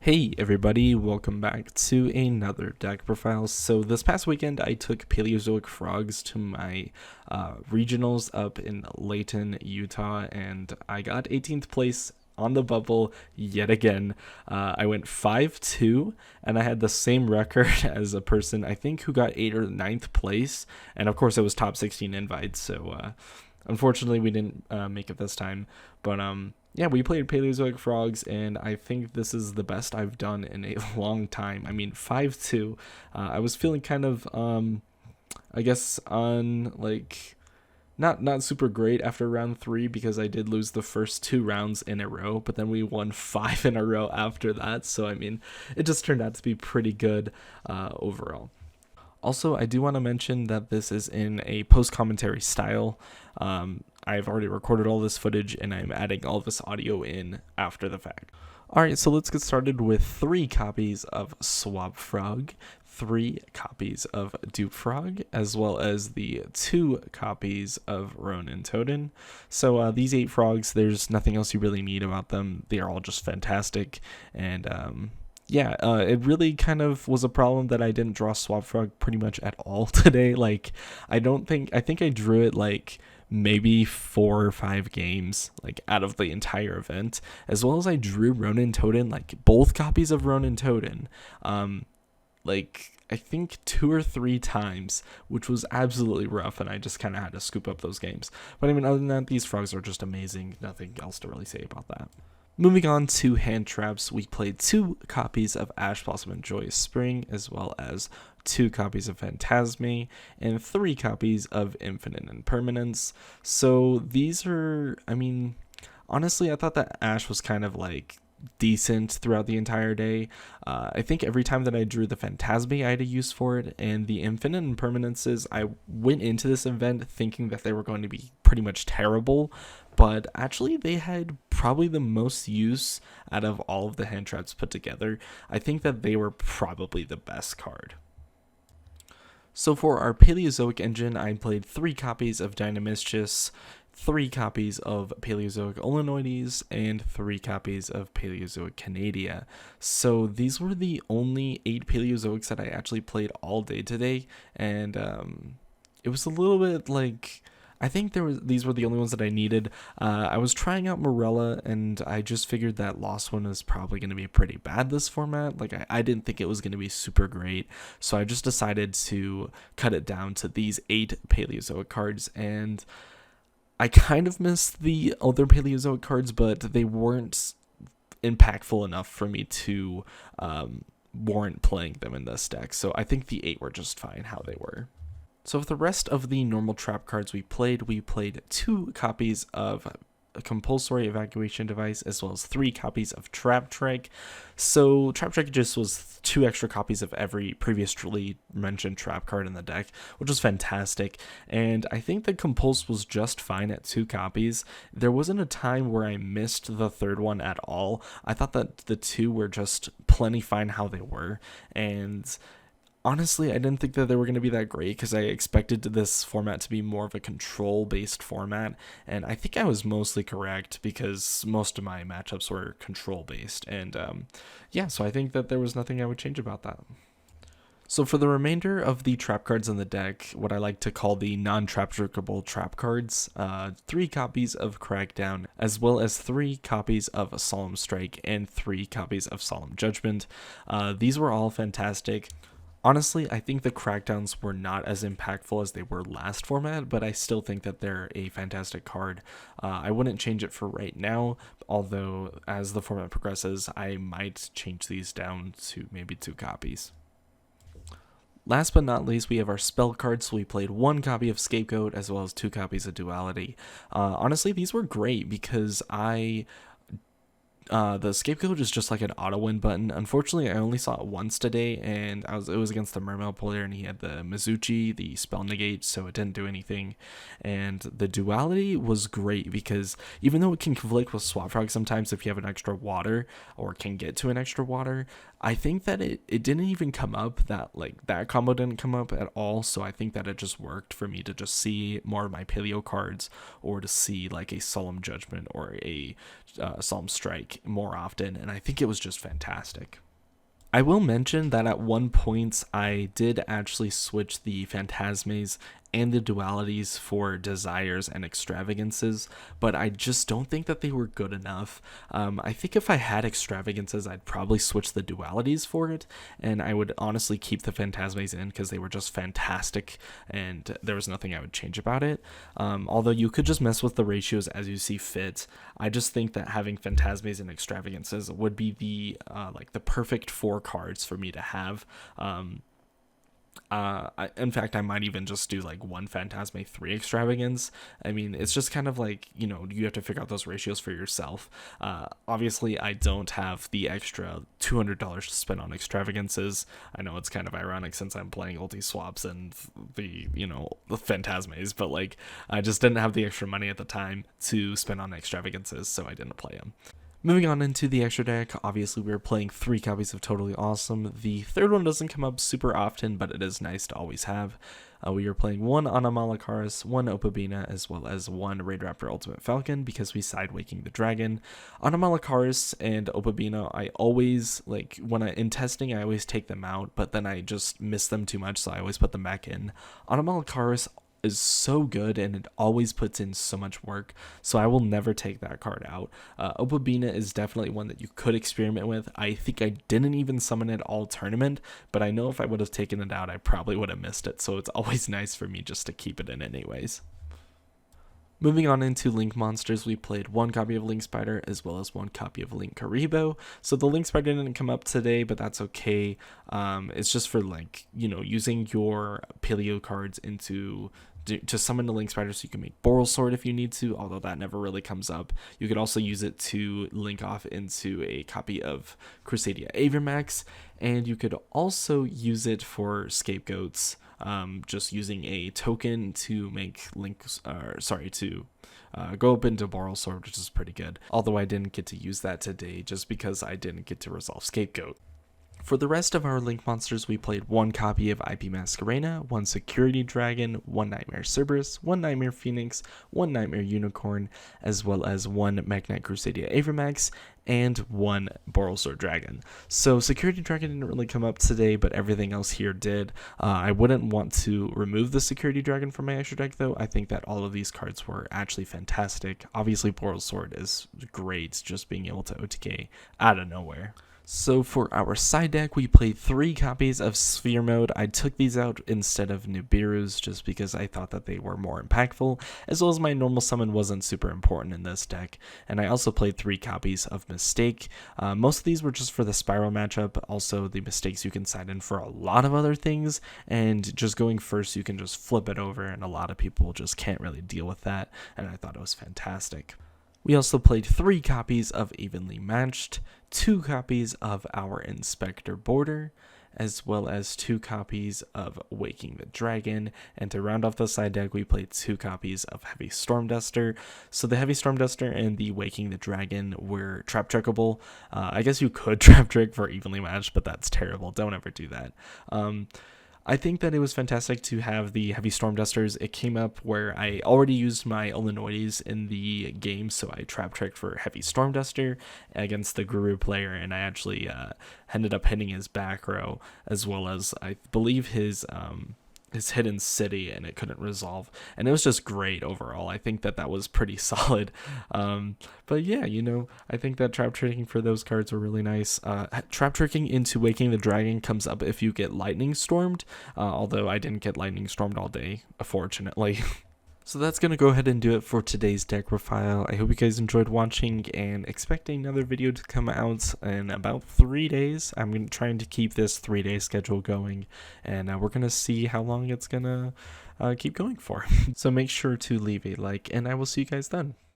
Hey everybody, welcome back to another deck profile. So this past weekend I took Paleozoic frogs to my regionals up in Layton, Utah, and I got 18th place on the bubble yet again. I went 5-2 and I had the same record as a person I think who got 8th or 9th place, and of course it was top 16 invites, so unfortunately we didn't make it this time. But yeah, we played Paleozoic frogs, and I think this is the best I've done in a long time. I mean, 5-2. I was feeling kind of, I guess, on like not super great after round 3 because I did lose the first 2 rounds in a row, but then we won 5 in a row after that. So I mean, it just turned out to be pretty good overall. Also, I do want to mention that this is in a post-commentary style. I've already recorded all this footage and I'm adding all this audio in after the fact. Alright, so let's get started with 3 copies of Swab Frog, 3 copies of Dupe Frog, as well as the 2 copies of Ronin Totem. So these 8 frogs, there's nothing else you really need about them. They are all just fantastic, and yeah, it really kind of was a problem that I didn't draw Swab Frog pretty much at all today. Like, I think I drew it like maybe 4 or 5 games, like out of the entire event, as well as I drew Ronin Totem, like both copies of Ronin Totem, like I think 2 or 3 times, which was absolutely rough, and I just kind of had to scoop up those games. But I mean, other than that, these frogs are just amazing. Nothing else to really say about that. Moving on to hand traps, we played 2 copies of Ash Blossom and Joyous Spring, as well as 2 copies of Phantasme, and 3 copies of Infinite Impermanence. So these are, I mean, honestly, I thought that Ash was kind of like decent throughout the entire day. I think every time that I drew the Phantasme, I had a use for it, and the Infinite Impermanences, I went into this event thinking that they were going to be pretty much terrible, but actually they had probably the most use out of all of the hand traps put together. I think that they were probably the best card. So for our Paleozoic engine, I played 3 copies of Dynamiscus, 3 copies of Paleozoic Olenoides, and 3 copies of Paleozoic Canadia. So these were the only 8 Paleozoics that I actually played all day today, and it was a little bit like, I think these were the only ones that I needed. I was trying out Morella, and I just figured that Lost One is probably going to be pretty bad this format. Like, I didn't think it was going to be super great, so I just decided to cut it down to these 8 Paleozoic cards, and I kind of missed the other Paleozoic cards, but they weren't impactful enough for me to warrant playing them in this deck, so I think the 8 were just fine how they were. So for the rest of the normal trap cards we played 2 copies of a compulsory evacuation device, as well as 3 copies of Trap Trick. So Trap Trick just was 2 extra copies of every previously mentioned trap card in the deck, which was fantastic. And I think the Compulse was just fine at 2 copies. There wasn't a time where I missed the 3rd one at all. I thought that the 2 were just plenty fine how they were, and honestly, I didn't think that they were going to be that great because I expected this format to be more of a control-based format, and I think I was mostly correct because most of my matchups were control-based, and yeah, so I think that there was nothing I would change about that. So for the remainder of the trap cards in the deck, what I like to call the non-trap trickable trap cards, 3 copies of Crackdown, as well as 3 copies of Solemn Strike, and 3 copies of Solemn Judgment. These were all fantastic. Honestly, I think the Crackdowns were not as impactful as they were last format, but I still think that they're a fantastic card. I wouldn't change it for right now, although as the format progresses, I might change these down to maybe 2 copies. Last but not least, we have our spell cards. So we played 1 copy of Scapegoat, as well as 2 copies of Duality. Honestly, these were great because the Scapegoat is just like an auto win button. Unfortunately, I only saw it once today, and it was against the Mermail player, and he had the Mizuchi, the spell negate, so it didn't do anything. And the Duality was great because even though it can conflict with Swap Frog sometimes if you have an extra water or can get to an extra water, I think that it didn't even come up, that combo didn't come up at all, so I think that it just worked for me to just see more of my Paleo cards, or to see like a Solemn Judgment or a Solemn Strike. like more often, and I think it was just fantastic. I will mention that at one point I did actually switch the phantasmes and the dualities for desires and extravagances, but I just don't think that they were good enough. I think if I had extravagances, I'd probably switch the dualities for it, and I would honestly keep the phantasmes in because they were just fantastic, and there was nothing I would change about it. Although you could just mess with the ratios as you see fit. I just think that having phantasmes and extravagances would be the like the perfect 4 cards for me to have. In fact, I might even just do like 1 Phantasme, 3 Extravagance. I mean, it's just kind of like, you know, you have to figure out those ratios for yourself. Obviously, I don't have the extra $200 to spend on Extravagances. I know it's kind of ironic since I'm playing ulti swaps and the Phantasmes, but like, I just didn't have the extra money at the time to spend on Extravagances, so I didn't play them. Moving on into the extra deck, obviously we were playing 3 copies of Totally Awesome. The third one doesn't come up super often, but it is nice to always have. We were playing 1 Anomalakaris, 1 Opabina, as well as 1 Raid Raptor Ultimate Falcon because we side Waking the Dragon. Anomalakaris and Opabina, I always, like, in testing, I always take them out, but then I just miss them too much, so I always put them back in. Anomalakaris is so good and it always puts in so much work, so I will never take that card out. Opabina is definitely one that you could experiment with. I think I didn't even summon it all tournament, but I know if I would have taken it out, I probably would have missed it, so it's always nice for me just to keep it in anyways. Moving on into Link monsters, we played 1 copy of Link Spider as well as 1 copy of Link Karibo. So the Link Spider didn't come up today, but that's okay. It's just for, like, you know, using your Paleo cards to summon the Link Spider so you can make Boral Sword if you need to, although that never really comes up. You could also use it to link off into a copy of Crusadia Avermax, and you could also use it for scapegoats, just using a token to make go up into Boral Sword, which is pretty good. Although I didn't get to use that today just because I didn't get to resolve Scapegoat. For the rest of our Link monsters, we played 1 copy of IP Masquerena, 1 Security Dragon, 1 Nightmare Cerberus, 1 Nightmare Phoenix, 1 Nightmare Unicorn, as well as 1 Magnite Crusadia Avermax, and 1 Boral Sword Dragon. So Security Dragon didn't really come up today, but everything else here did. I wouldn't want to remove the Security Dragon from my extra deck, though. I think that all of these cards were actually fantastic. Obviously, Boral Sword is great, just being able to OTK out of nowhere. So for our side deck, we played 3 copies of Sphere Mode. I took these out instead of Nibiru's just because I thought that they were more impactful, as well as my normal summon wasn't super important in this deck. And I also played 3 copies of Mistake. Most of these were just for the Spiral matchup. Also, the Mistakes you can side in for a lot of other things, and just going first, you can just flip it over, and a lot of people just can't really deal with that, and I thought it was fantastic. We also played 3 copies of Evenly Matched, 2 copies of our Inspector Border, as well as 2 copies of Waking the Dragon, and to round off the side deck, we played 2 copies of Heavy Storm Duster. So the Heavy Storm Duster and the Waking the Dragon were trap trickable. I guess you could trap trick for Evenly Matched, but that's terrible. Don't ever do that. I think that it was fantastic to have the Heavy Storm Dusters. It came up where I already used my Illinois in the game, so I trap tricked for Heavy Storm Duster against the Guru player, and I actually ended up hitting his back row, as well as, I believe, his hidden city, and it couldn't resolve, and it was just great overall. I think that was pretty solid. But yeah, you know, I think that trap tricking for those cards were really nice. Trap tricking into Waking the Dragon comes up if you get Lightning Stormed, although I didn't get Lightning Stormed all day, fortunately. So that's going to go ahead and do it for today's deck profile. I hope you guys enjoyed watching, and expect another video to come out in about 3 days. I'm trying to keep this 3-day schedule going, and we're going to see how long it's going to keep going for. So make sure to leave a like, and I will see you guys then.